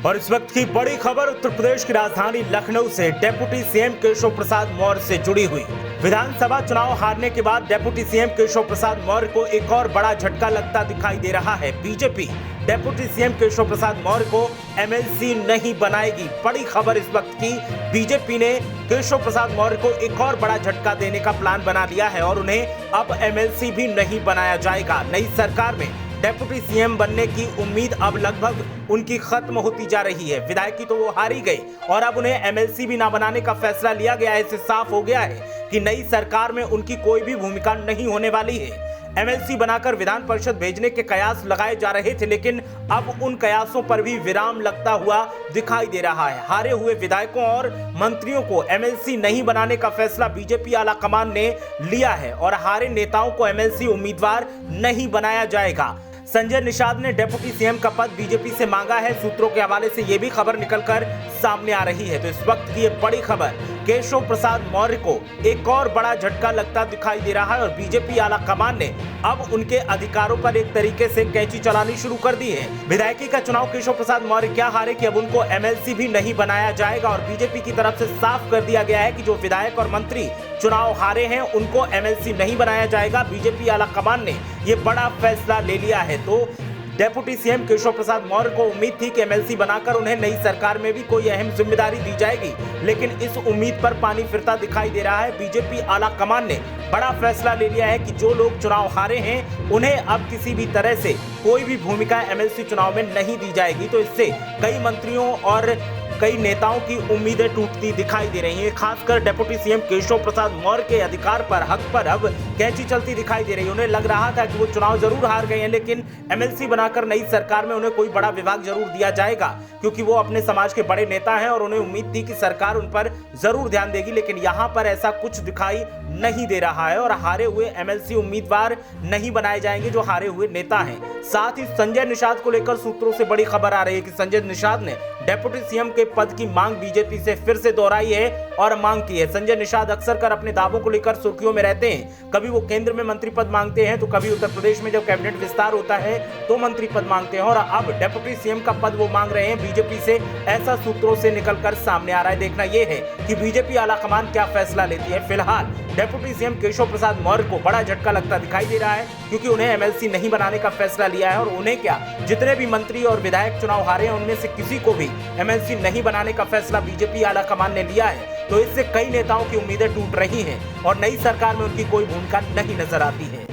और इस वक्त की बड़ी खबर उत्तर प्रदेश की राजधानी लखनऊ से डिप्टी सीएम केशव प्रसाद मौर्य से जुड़ी हुई। विधानसभा चुनाव हारने के बाद डिप्टी सीएम केशव प्रसाद मौर्य को एक और बड़ा झटका लगता दिखाई दे रहा है। BJP deputy CM Keshav Prasad Maurya को एमएलसी नहीं बनाएगी। बड़ी खबर इस वक्त की, बीजेपी ने केशव प्रसाद मौर्य को एक और बड़ा झटका देने का प्लान बना लिया है और उन्हें अब एमएलसी भी नहीं बनाया जाएगा। नई सरकार में डिप्टी सीएम बनने की उम्मीद अब लगभग उनकी खत्म होती जा रही है। विधायकी तो वो हार ही गई और अब उन्हें एमएलसी भी ना बनाने का फैसला लिया गया है। इससे साफ हो गया है कि नई सरकार में उनकी कोई भी भूमिका नहीं होने वाली है। एमएलसी बनाकर विधान परिषद भेजने के कयास लगाए जा रहे थे, लेकिन अब उन कयासों पर भी विराम लगता हुआ दिखाई दे रहा है। हारे हुए विधायकों और मंत्रियों को एमएलसी नहीं बनाने का फैसला बीजेपी आलाकमान ने लिया है और हारे नेताओं को एमएलसी उम्मीदवार नहीं बनाया जाएगा। संजय निषाद ने डिप्टी सीएम का पद बीजेपी से मांगा है। सूत्रों के हवाले से यह भी खबर निकलकर सामने आ रही है। तो इस वक्त की ये बड़ी खबर, केशव प्रसाद मौर्य को एक और बड़ा झटका लगता दिखाई दे रहा है और बीजेपी आलाकमान ने अब उनके अधिकारों पर एक तरीके से कैंची चलानी शुरू कर दी है। विधायकी का चुनाव केशव प्रसाद मौर्य क्या हारे कि अब उनको एमएलसी भी नहीं बनाया जाएगा और बीजेपी की तरफ से साफ कर दिया गया है कि जो विधायक और मंत्री चुनाव हारे हैं उनको एमएलसी नहीं बनाया जाएगा। बीजेपी आलाकमान ने ये बड़ा फैसला ले लिया है। तो डिप्टी सीएम केशव प्रसाद मौर्य को उम्मीद थी कि एमएलसी बनाकर उन्हें नई सरकार में भी कोई अहम जिम्मेदारी दी जाएगी, लेकिन इस उम्मीद पर पानी फिरता दिखाई दे रहा है। बीजेपी आलाकमान ने बड़ा फैसला ले लिया है कि जो लोग चुनाव हारे हैं उन्हें अब किसी भी तरह से कोई भी भूमिका एमएलसी चुनाव में नहीं दी जाएगी। तो इससे कई मंत्रियों और कई नेताओं की उम्मीदें टूटती दिखाई दे रही हैं। खासकर डिप्टी सीएम केशव प्रसाद मौर्य के अधिकार पर, हक पर अब कैंची चलती दिखाई दे रही है। उन्हें लग रहा था कि वो चुनाव जरूर हार गए हैं, लेकिन एमएलसी बनाकर नई सरकार में उन्हें कोई बड़ा विभाग जरूर दिया जाएगा, क्योंकि वो अपने समाज के बड़े नेता हैं और उन्हें उम्मीद थी कि सरकार उन पर जरूर ध्यान देगी। लेकिन यहाँ पर ऐसा कुछ दिखाई नहीं दे रहा है और हारे हुए एमएलसी उम्मीदवार नहीं बनाए जाएंगे जो हारे हुए नेता हैं। साथ ही संजय निषाद को लेकर सूत्रों से बड़ी खबर आ रही है कि संजय निषाद ने डिप्टी सीएम के पद की मांग बीजेपी से फिर से दोहराई है और मांग की है। संजय निषाद अक्सर कर अपने दावों को लेकर सुर्खियों में रहते हैं। कभी वो केंद्र में मंत्री पद मांगते हैं तो कभी उत्तर प्रदेश में जब कैबिनेट विस्तार होता है तो मंत्री पद मांगते हैं और अब डिप्टी सीएम का पद वो मांग रहे हैं बीजेपी से। ऐसा सूत्रों से निकलकर सामने आ रहा है। देखना यह है कि बीजेपी आलाकमान क्या फैसला लेती है। फिलहाल डिप्टी सीएम केशव प्रसाद मौर्य को बड़ा झटका लगता दिखाई दे रहा है, क्योंकि उन्हें एमएलसी नहीं बनाने का फैसला लिया है और उन्हें क्या, जितने भी मंत्री और विधायक चुनाव हारे हैं उनमें से किसी को भी एमएलसी नहीं बनाने का फैसला बीजेपी आलाकमान ने लिया है। तो इससे कई नेताओं की उम्मीदें टूट रही हैं और नई सरकार में उनकी कोई भूमिका नहीं नजर आती है।